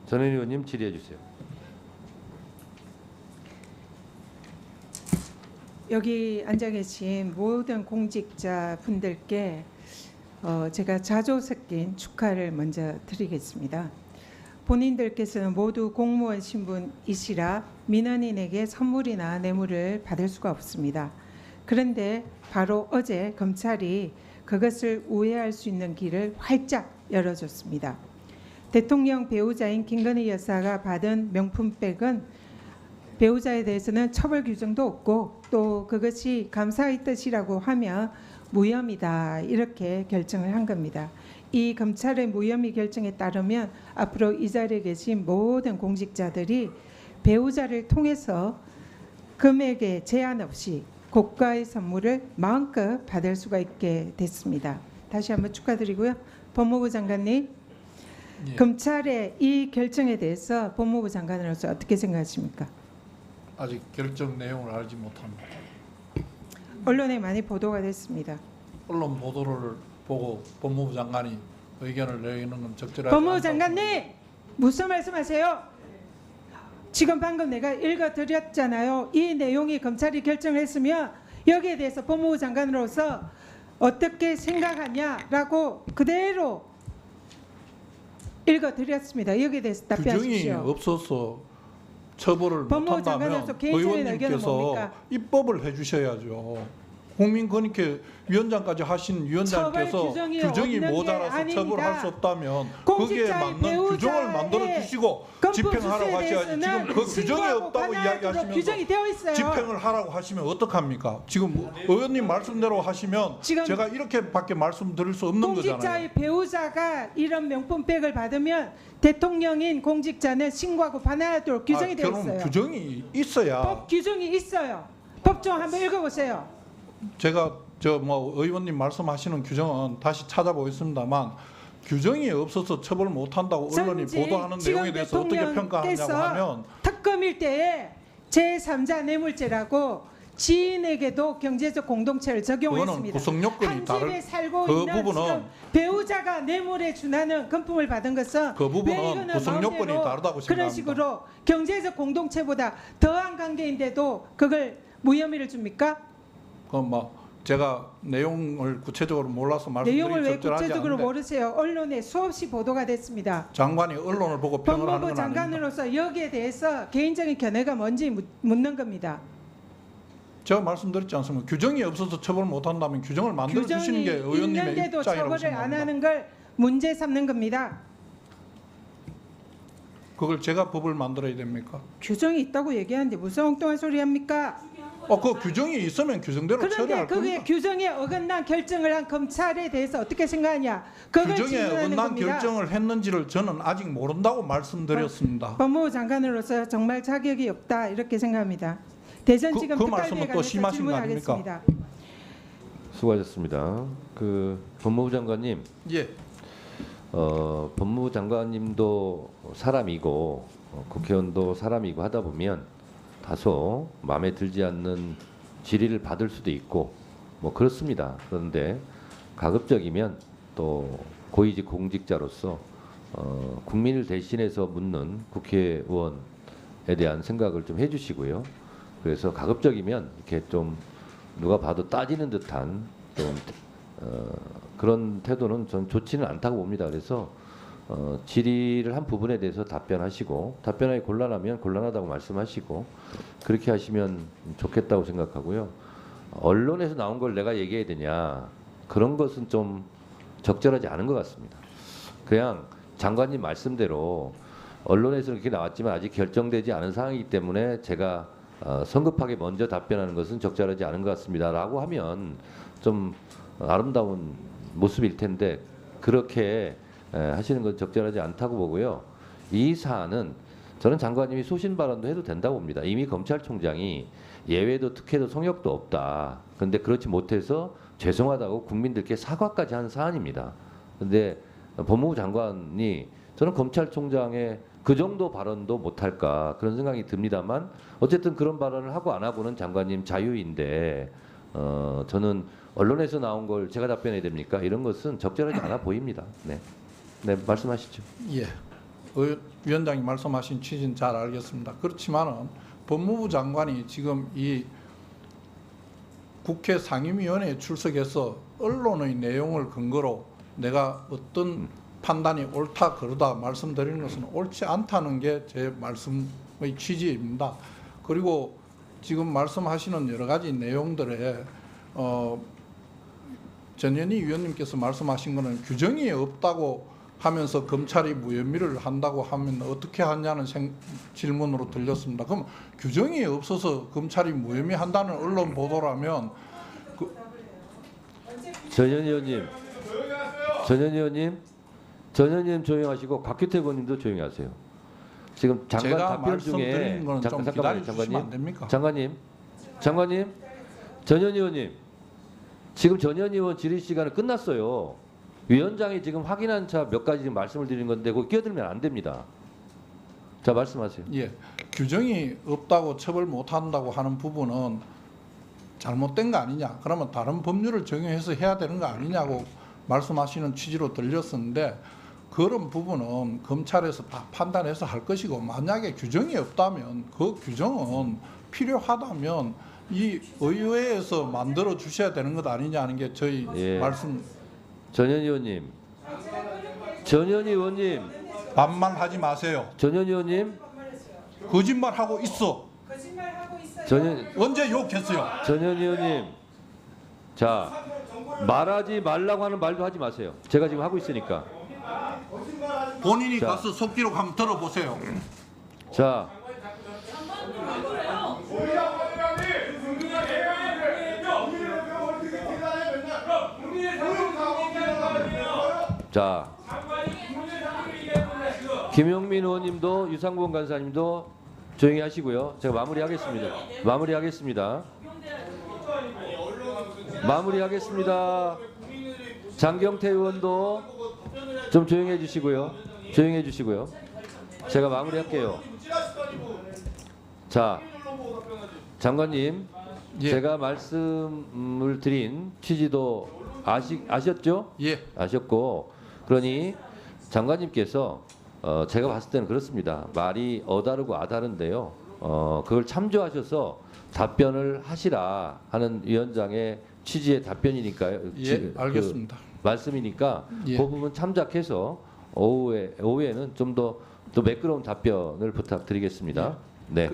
전현희 의원님 질의해 주세요. 여기 앉아 계신 모든 공직자 분들께 제가 자조 섞인 축하를 먼저 드리겠습니다. 본인들께서는 모두 공무원 신분이시라 민원인에게 선물이나 뇌물을 받을 수가 없습니다. 그런데 바로 어제 검찰이 그것을 우회할 수 있는 길을 활짝 열어줬습니다. 대통령 배우자인 김건희 여사가 받은 명품백은 배우자에 대해서는 처벌 규정도 없고 또 그것이 감사의 뜻이라고 하면 무혐의다 이렇게 결정을 한 겁니다. 이 검찰의 무혐의 결정에 따르면 앞으로 이 자리에 계신 모든 공직자들이 배우자를 통해서 금액에 제한 없이 고가의 선물을 마음껏 받을 수가 있게 됐습니다. 다시 한번 축하드리고요. 법무부 장관님, 예. 검찰의 이 결정에 대해서 법무부 장관으로서 어떻게 생각하십니까? 아직 결정 내용을 알지 못합니다. 언론에 많이 보도가 됐습니다. 언론 보도를 보고 법무부 장관이 의견을 내리는 건 적절하지 법무부 않다고 장관님, 무슨 말씀하세요? 지금 방금 내가 읽어드렸잖아요. 이 내용이 검찰이 결정을 했으면 여기에 대해서 법무부 장관으로서 어떻게 생각하냐라고 그대로 읽어드렸습니다. 여기에 대해서 규정이 답변하십시오. 없어서 처벌을 법무부 못한다면 장관으로서 개인적인 의견은 의원님께서 뭡니까? 입법을 해주셔야죠. 국민권익위 위원장까지 하신 위원장께서 처벌 규정이 규정이 없는 게 모자라서 아닙니다. 처벌할 수 없다면 거기에 공직자의 맞는 규정을 만들어 배우자의 주시고 건법 집행하라고 수수에 하셔야지. 지금 대해서는 그 규정이 신고하고 없다고 관할하도록 이야기하시면서 규정이 되어 있어요. 집행을 하라고 하시면 어떡합니까? 지금 의원님 말씀대로 하시면 지금 제가 이렇게밖에 말씀드릴 수 없는 거잖아요. 공직자의 배우자가 이런 명품백을 받으면 대통령인 공직자는 신고하고 반환하도록 규정이 되어 그럼 있어요. 규정이 있어야 법 규정이 있어요. 법정 한번 읽어보세요. 제가 의원님 말씀하시는 규정은 다시 찾아보겠습니다만 규정이 없어서 처벌 못한다고 언론이 전직 보도하는 지금 내용에 대해서 어떻게 평가하냐고 대통령께서 하면 특검일 때에 제3자 뇌물죄라고 지인에게도 경제적 공동체를 그거는 적용했습니다. 구성 요건이 한 다를 집에 살고 그 있는 부분은 지금 배우자가 뇌물에 준하는 금품을 받은 것은 그 부분은 왜 이거는 구성 요건이 마음대로 다르다고 그런 생각합니다. 식으로 경제적 공동체보다 더한 관계인데도 그걸 무혐의를 줍니까? 제가 내용을 구체적으로 몰라서 내용을 말씀드리기 왜 적절하지 구체적으로 않은데 모르세요? 언론에 수없이 보도가 됐습니다. 장관이 언론을 보고 평을 하는 법무부 건 아닙니다. 장관으로서 여기에 대해서 개인적인 견해가 뭔지 묻는 겁니다. 제가 말씀드렸지 않습니까? 규정이 없어서 처벌 못한다면 규정을 만들어 주시는 규정이 게 의원님의 있는데도 입장이라고 처벌을 안 생각합니다. 하는 걸 문제 삼는 겁니다. 그걸 제가 법을 만들어야 됩니까? 규정이 있다고 얘기하는데 무슨 엉뚱한 소리 합니까? 그 규정이 있으면 규정대로 그런데 처리할 그게 겁니다. 규정에 어긋난 결정을 한 검찰에 대해서 어떻게 생각하냐? 그걸 규정에 질문하는 어긋난 겁니다. 결정을 했는지를 저는 아직 모른다고 말씀드렸습니다. 법무부 장관으로서 정말 자격이 없다 이렇게 생각합니다. 대전지검 그 특활비에 말씀은 또 관해서 심하신 거 질문하겠습니다. 수고하셨습니다. 법무부 장관님, 예, 법무부 장관님도 사람이고 국회의원도 사람이고 하다 보면 다소 마음에 들지 않는 질의를 받을 수도 있고 뭐 그렇습니다. 그런데 가급적이면 또 고위직 공직자로서 국민을 대신해서 묻는 국회의원에 대한 생각을 좀 해주시고요. 그래서 가급적이면 이렇게 좀 누가 봐도 따지는 듯한 좀 그런 태도는 전 좋지는 않다고 봅니다. 그래서 질의를 한 부분에 대해서 답변하시고 답변하기 곤란하면 곤란하다고 말씀하시고 그렇게 하시면 좋겠다고 생각하고요. 언론에서 나온 걸 내가 얘기해야 되냐 그런 것은 좀 적절하지 않은 것 같습니다. 그냥 장관님 말씀대로 언론에서 이렇게 나왔지만 아직 결정되지 않은 상황이기 때문에 제가 성급하게 먼저 답변하는 것은 적절하지 않은 것 같습니다라고 하면 좀 아름다운 모습일 텐데 그렇게 하시는 건 적절하지 않다고 보고요. 이 사안은 저는 장관님이 소신 발언도 해도 된다고 봅니다. 이미 검찰총장이 예외도 특혜도 성역도 없다. 그런데 그렇지 못해서 죄송하다고 국민들께 사과까지 한 사안입니다. 그런데 법무부 장관이 저는 검찰총장의 그 정도 발언도 못할까 그런 생각이 듭니다만 어쨌든 그런 발언을 하고 안 하고는 장관님 자유인데 저는 언론에서 나온 걸 제가 답변해야 됩니까? 이런 것은 적절하지 않아 보입니다. 네, 말씀하시죠. 예. 위원장이 말씀하신 취지는 잘 알겠습니다. 그렇지만은 법무부 장관이 지금 이 국회 상임위원회에 출석해서 언론의 내용을 근거로 내가 어떤 판단이 옳다 그러다 말씀드리는 것은 옳지 않다는 게 제 말씀의 취지입니다. 그리고 지금 말씀하시는 여러 가지 내용들에 전현희 위원님께서 말씀하신 거는 규정이 없다고 하면서 검찰이 무혐의를 한다고 하면 어떻게 하냐는 질문으로 들렸습니다. 그럼 규정이 없어서 검찰이 무혐의한다는 언론 보도라면 전현희 의원님 조용하시고 곽규태 의원님도 조용히 하세요. 지금 장관 제가 답변 중에 말씀드리는 거는 좀 기다려 주시면 안 됩니까? 장관님, 전현희 의원님, 지금 전현희 의원 질의 시간은 끝났어요. 위원장이 지금 확인한 차 몇 가지 지금 말씀을 드리는 건데 그거 끼어들면 안 됩니다. 자, 말씀하세요. 예, 규정이 없다고 처벌 못한다고 하는 부분은 잘못된 거 아니냐, 그러면 다른 법률을 적용해서 해야 되는 거 아니냐고 말씀하시는 취지로 들렸었는데, 그런 부분은 검찰에서 다 판단해서 할 것이고, 만약에 규정이 없다면 그 규정은 필요하다면 이 의회에서 만들어 주셔야 되는 것 아니냐는 게 저희 예. 말씀. 전현희 의원님, 반말하지 마세요. 전현희 의원님, 거짓말하고 있어. 언제 욕했어요? 전현희 의원님, 자, 말하지 말라고 하는 말도 하지 마세요. 제가 지금 하고 있으니까. 본인이 자. 가서 속기록 한번 들어보세요. 자, 자, 김용민 의원님도 유상범 간사님도 조용히 하시고요. 제가 마무리하겠습니다. 장경태 의원도 좀 조용해 주시고요. 제가 마무리할게요. 자, 장관님, 예. 제가 말씀을 드린 취지도 아셨죠? 예. 아셨고, 그러니 장관님께서 제가 봤을 때는 그렇습니다. 말이 어다르고 아다른데요. 그걸 참조하셔서 답변을 하시라 하는 위원장의 취지의 답변이니까요. 예, 알겠습니다. 말씀이니까 예. 그 부분 참작해서 오후에는 좀 더 매끄러운 답변을 부탁드리겠습니다. 네.